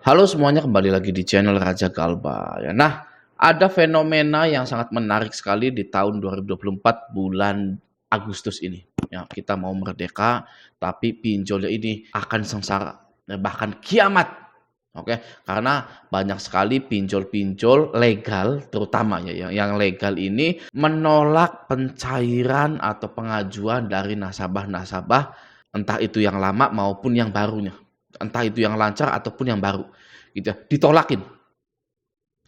Halo semuanya, kembali lagi di channel Raja Galba ya. Nah, ada fenomena yang sangat menarik sekali di tahun 2024 bulan Agustus ini. Ya, kita mau merdeka, tapi pinjolnya ini akan sengsara, bahkan kiamat. Oke, karena banyak sekali pinjol-pinjol legal, terutama ya yang legal ini menolak pencairan atau pengajuan dari nasabah-nasabah, entah itu yang lama maupun yang barunya, entah itu yang lancar ataupun yang baru, gitu ya, ditolakin.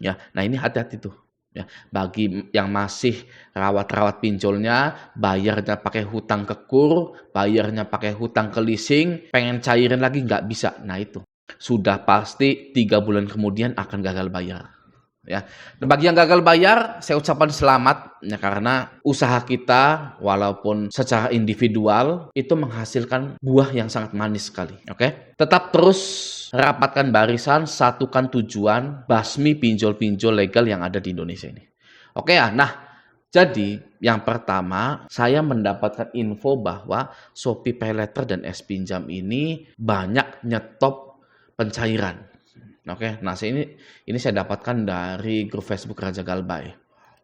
Ya, nah ini hati-hati tuh. Ya, bagi yang masih rawat-rawat pinjolnya, bayarnya pakai hutang ke KUR, bayarnya pakai hutang ke leasing, pengen cairin lagi nggak bisa. Nah itu, sudah pasti 3 bulan kemudian akan gagal bayar. Ya, dan bagi yang gagal bayar, saya ucapkan selamat ya, karena usaha kita walaupun secara individual itu menghasilkan buah yang sangat manis sekali. Oke, tetap terus rapatkan barisan, satukan tujuan, basmi pinjol-pinjol legal yang ada di Indonesia ini. Oke ya, nah jadi yang pertama saya mendapatkan info bahwa Shopee Paylater dan S-Pinjam ini banyak nyetop pencairan. Oke, nah ini saya dapatkan dari grup Facebook Raja Galbay.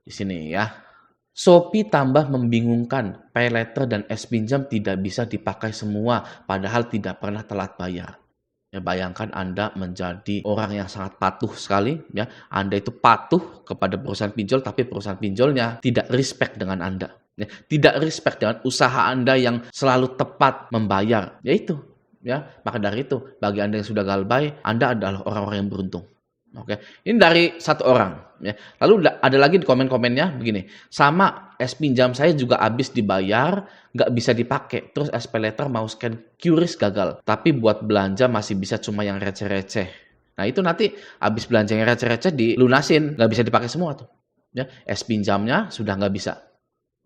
Di sini ya. Shopee tambah membingungkan, paylater dan S-Pinjam tidak bisa dipakai semua, padahal tidak pernah telat bayar. Ya, bayangkan Anda menjadi orang yang sangat patuh sekali, ya. Anda itu patuh kepada perusahaan pinjol, tapi perusahaan pinjolnya tidak respect dengan Anda. Ya, tidak respect dengan usaha Anda yang selalu tepat membayar. Yaitu, ya, maka dari itu, bagi Anda yang sudah galbay, Anda adalah orang-orang yang beruntung. Oke, ini dari satu orang. Ya. Lalu ada lagi di komen-komennya begini, sama S-Pinjam saya juga habis dibayar, nggak bisa dipakai. Terus SPayLater mau scan QRIS gagal. Tapi buat belanja masih bisa cuma yang receh-receh. Nah itu nanti habis belanja yang receh-receh dilunasin, nggak bisa dipakai semua tuh. Ya, S-Pinjamnya sudah nggak bisa.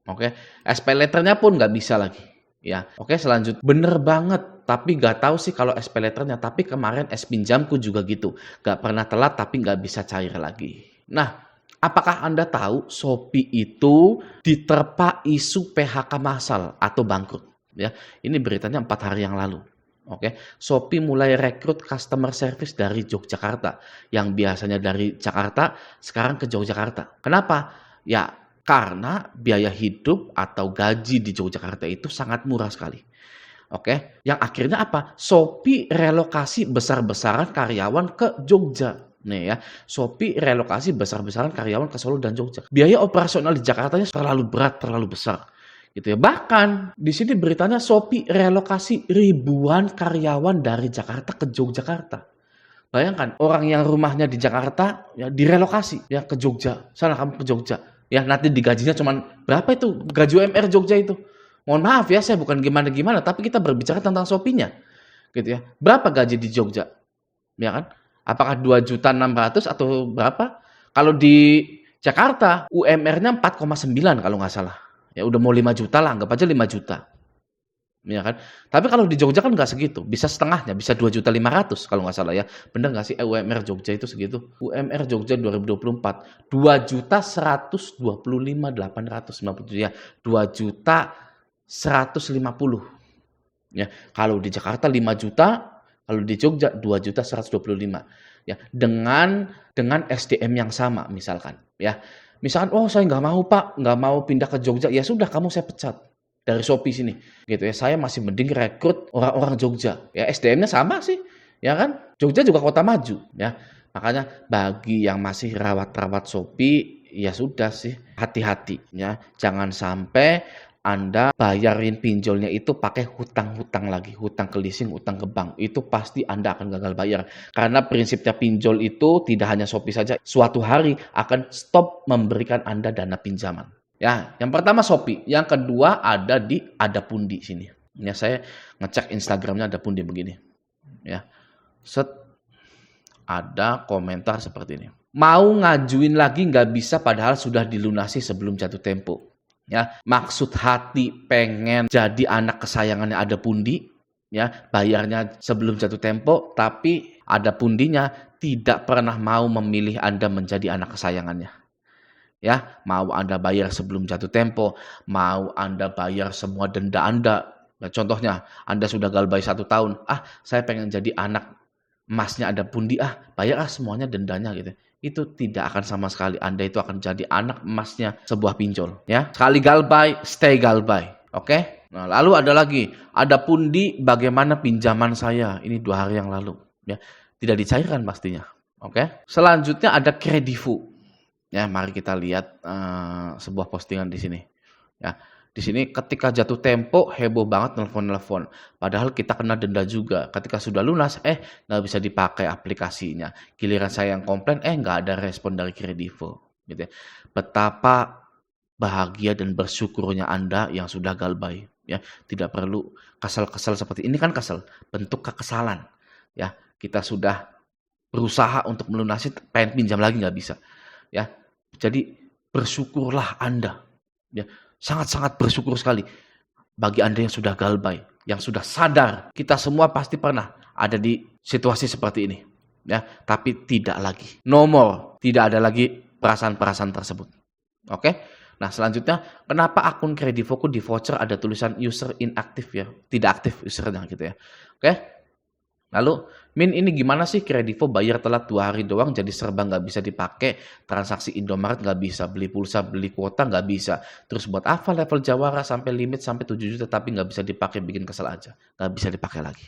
Oke, SPayLater-nya pun nggak bisa lagi. Ya, oke, selanjutnya bener banget, tapi nggak tahu sih kalau SPayLater-nya. Tapi kemarin S-Pinjamku juga gitu, nggak pernah telat tapi nggak bisa cair lagi. Nah, apakah Anda tahu Shopee itu diterpa isu PHK massal atau bangkrut? Ya, ini beritanya 4 hari yang lalu. Oke, Shopee mulai rekrut customer service dari Yogyakarta, yang biasanya dari Jakarta sekarang ke Yogyakarta. Kenapa? Ya, karena biaya hidup atau gaji di Yogyakarta itu sangat murah sekali. Oke, yang akhirnya apa? Shopee relokasi besar-besaran karyawan ke Jogja. Nih ya, Shopee relokasi besar-besaran karyawan ke Solo dan Jogja. Biaya operasional di Jakartanya terlalu berat, terlalu besar. Gitu ya. Bahkan di sini beritanya Shopee relokasi ribuan karyawan dari Jakarta ke Yogyakarta. Bayangkan orang yang rumahnya di Jakarta ya direlokasi ya ke Jogja. Sana kamu ke Jogja. Ya nanti digajinya cuman berapa itu gaji UMR Jogja itu? Mohon maaf ya, saya bukan gimana-gimana, tapi kita berbicara tentang Shopee-nya. Gitu ya. Berapa gaji di Jogja? Ya kan? Apakah 2.600.000 atau berapa? Kalau di Jakarta UMR-nya 4,9 kalau nggak salah. Ya udah mau 5 juta lah, anggap aja 5 juta. Ya kan? Tapi kalau di Jogja kan nggak segitu, bisa setengahnya, bisa 2.500.000 kalau nggak salah ya. Bener nggak sih UMR Jogja itu segitu? UMR Jogja 2024 2.125.890 ya, 2.150.000 ya. Kalau di Jakarta 5 juta, kalau di Jogja 2.125.000 ya. Dengan SDM yang sama misalkan ya. Misalkan, oh saya nggak mau Pak, nggak mau pindah ke Jogja, ya sudah kamu saya pecat dari Shopee sini, gitu ya. Saya masih mending rekrut orang-orang Jogja, ya SDM-nya sama sih, ya kan? Jogja juga kota maju, ya. Makanya bagi yang masih rawat-rawat Shopee, ya sudah sih, hati-hati, ya. Jangan sampai Anda bayarin pinjolnya itu pakai hutang-hutang lagi, hutang ke leasing, hutang ke bank. Itu pasti Anda akan gagal bayar. Karena prinsipnya pinjol itu tidak hanya Shopee saja, suatu hari akan stop memberikan Anda dana pinjaman. Ya, yang pertama Shopee, yang kedua ada di Adapundi sini. Ya, saya ngecek Instagramnya Adapundi begini. Ya, set ada komentar seperti ini. Mau ngajuin lagi nggak bisa padahal sudah dilunasi sebelum jatuh tempo. Ya, maksud hati pengen jadi anak kesayangannya Adapundi, ya, bayarnya sebelum jatuh tempo, tapi Adapundinya tidak pernah mau memilih Anda menjadi anak kesayangannya. Ya, mau Anda bayar sebelum jatuh tempo, mau Anda bayar semua denda Anda. Nah, contohnya, Anda sudah galbay 1 tahun, saya pengen jadi anak emasnya ada pundi, bayar semuanya dendanya gitu. Itu tidak akan sama sekali. Anda itu akan jadi anak emasnya sebuah pinjol. Ya, sekali galbay, stay galbay. Oke? Nah, lalu ada lagi, ada pundi bagaimana pinjaman saya ini 2 hari yang lalu. Ya, tidak dicairkan pastinya. Oke? Selanjutnya ada kredivo. Ya, mari kita lihat sebuah postingan di sini. Ya, di sini ketika jatuh tempo heboh banget nelpon-nelpon. Padahal kita kena denda juga. Ketika sudah lunas, nggak bisa dipakai aplikasinya. Giliran saya yang komplain, nggak ada respon dari kredivo. Gitu ya. Betapa bahagia dan bersyukurnya Anda yang sudah galbay. Ya, tidak perlu kesal-kesal seperti ini, kan kesal, bentuk kekesalan. Ya, kita sudah berusaha untuk melunasi, pengen pinjam lagi nggak bisa. Ya, jadi bersyukurlah Anda. Ya, sangat-sangat bersyukur sekali bagi Anda yang sudah galbay, yang sudah sadar. Kita semua pasti pernah ada di situasi seperti ini. Ya, tapi tidak lagi. No more. Tidak ada lagi perasaan-perasaan tersebut. Oke? Nah, selanjutnya, kenapa akun kredivoku di voucher ada tulisan user inactive ya? Tidak aktif usernya gitu ya. Oke? Lalu, Min, ini gimana sih kredivo bayar telat 2 hari doang jadi serba nggak bisa dipakai, transaksi Indomaret nggak bisa, beli pulsa, beli kuota nggak bisa. Terus buat apa level Jawara sampai limit sampai 7 juta tapi nggak bisa dipakai, bikin kesel aja. Nggak bisa dipakai lagi.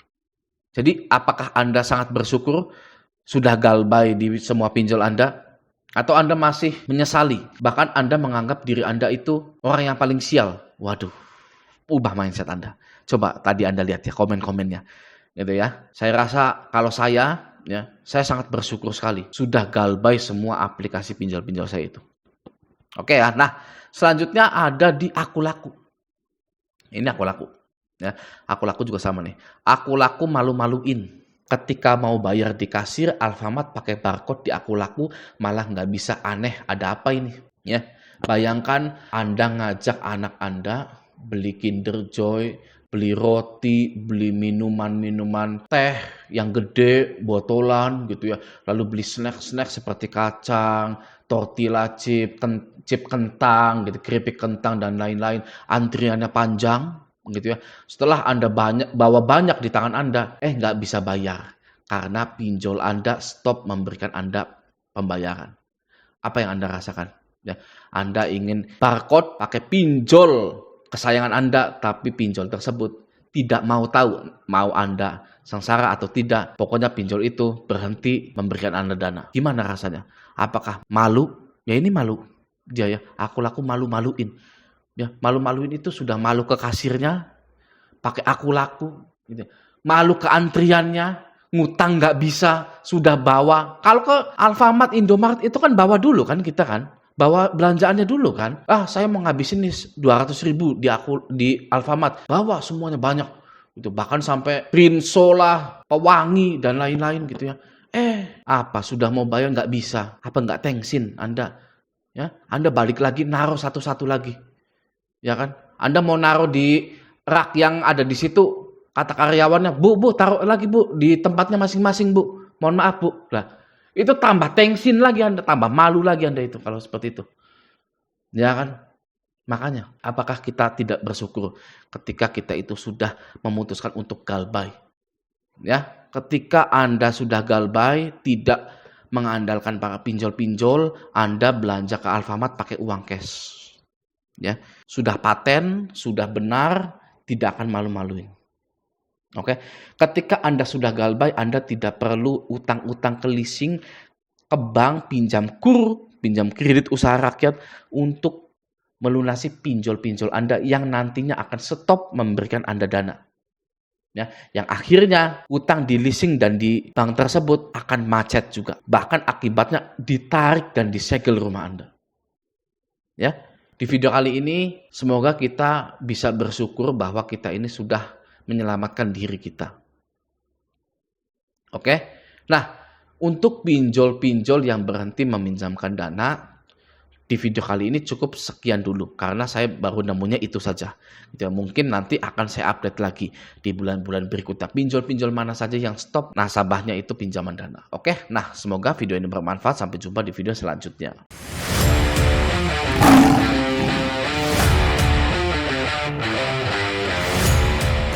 Jadi, apakah Anda sangat bersyukur sudah galbay di semua pinjol Anda? Atau Anda masih menyesali? Bahkan Anda menganggap diri Anda itu orang yang paling sial. Waduh, ubah mindset Anda. Coba tadi Anda lihat ya komen-komennya. Gitu ya. Saya rasa kalau saya sangat bersyukur sekali sudah galbay semua aplikasi pinjol-pinjol saya itu. Oke ya. Nah, selanjutnya ada di Aku Laku. Ini Aku Laku. Ya, Aku Laku juga sama nih. Aku Laku malu-maluin. Ketika mau bayar di kasir, Alfamart pakai barcode di Aku Laku malah nggak bisa, aneh. Ada apa ini? Ya, bayangkan Anda ngajak anak Anda beli Kinder Joy, beli roti, beli minuman-minuman teh yang gede, botolan gitu ya. Lalu beli snack-snack seperti kacang, tortilla chip, chip kentang, gitu, keripik kentang dan lain-lain. Antriannya panjang gitu ya. Setelah Anda bawa banyak di tangan Anda, nggak bisa bayar karena pinjol Anda stop memberikan Anda pembayaran. Apa yang Anda rasakan? Ya, Anda ingin barcode pakai pinjol kesayangan Anda, tapi pinjol tersebut tidak mau tahu mau Anda sengsara atau tidak. Pokoknya pinjol itu berhenti memberikan Anda dana. Gimana rasanya? Apakah malu? Ya ini malu. Dia ya, Aku Laku malu-maluin. Ya, malu-maluin itu sudah malu ke kasirnya, pakai Aku Laku. Gitu. Malu ke antriannya, ngutang nggak bisa, sudah bawa. Kalau ke Alfamart, Indomaret itu kan bawa dulu kan kita kan. Bawa belanjaannya dulu kan. Saya mau ngabisin nih 200.000 di Alfamart. Bawa semuanya banyak. Gitu. Bahkan sampai Rinso lah, pewangi dan lain-lain gitu ya. Apa sudah mau bayar nggak bisa? Apa nggak thanksin Anda? Ya, Anda balik lagi naruh satu-satu lagi. Ya kan? Anda mau naruh di rak yang ada di situ, kata karyawannya, Bu, taruh lagi Bu di tempatnya masing-masing Bu. Mohon maaf Bu. Lah, itu tambah tengsin lagi Anda, tambah malu lagi Anda itu kalau seperti itu. Ya kan? Makanya, apakah kita tidak bersyukur ketika kita itu sudah memutuskan untuk galbay? Ya, ketika Anda sudah galbay, tidak mengandalkan para pinjol-pinjol, Anda belanja ke Alfamart pakai uang cash. Ya, sudah paten, sudah benar, tidak akan malu-maluin. Oke, ketika Anda sudah galbay, Anda tidak perlu utang-utang ke leasing, ke bank, pinjam kredit usaha rakyat untuk melunasi pinjol-pinjol Anda yang nantinya akan stop memberikan Anda dana. Ya, yang akhirnya utang di leasing dan di bank tersebut akan macet juga. Bahkan akibatnya ditarik dan disegel rumah Anda. Ya, di video kali ini semoga kita bisa bersyukur bahwa kita ini sudah menyelamatkan diri kita. Oke? Nah, untuk pinjol-pinjol yang berhenti meminjamkan dana, di video kali ini cukup sekian dulu. Karena saya baru nemunya itu saja. Gitu. Mungkin nanti akan saya update lagi di bulan-bulan berikutnya. Pinjol-pinjol mana saja yang stop nasabahnya itu pinjaman dana. Oke? Nah, semoga video ini bermanfaat. Sampai jumpa di video selanjutnya.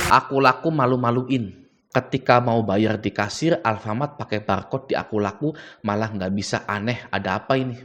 Aku Laku malu-maluin. Ketika mau bayar di kasir, Alfamart pakai barcode di Aku Laku malah nggak bisa, aneh, ada apa ini?